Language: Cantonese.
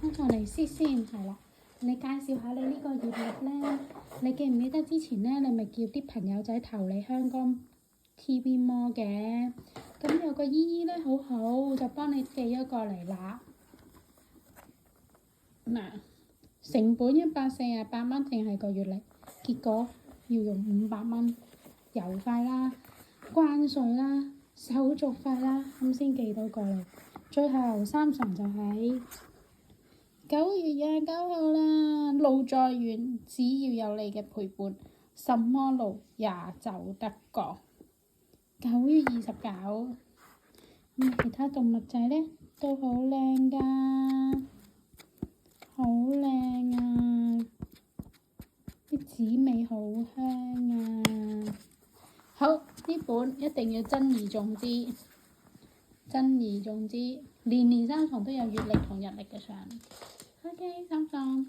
我同你先係啦。你介紹下你呢個月曆咧？你記唔記得之前咧，你咪叫啲朋友仔投你香港 TV Mall 嘅？咁有個姨姨咧，好好就幫你寄咗過嚟啦。嗱，成本148蚊，淨係個月曆，結果要用500蚊郵費啦、關稅啦、手續費啦，咁先寄到過嚟。最後三層就係9月29號啦，路再遠，只要有你嘅陪伴，什麼路也走得過。9月29，其他動物仔咧都好靚㗎，好靚啊！啲紫薇好香啊！好，呢本一定要珍而重之，珍而重之，年年三重都有月曆同日曆嘅相。OK，三重。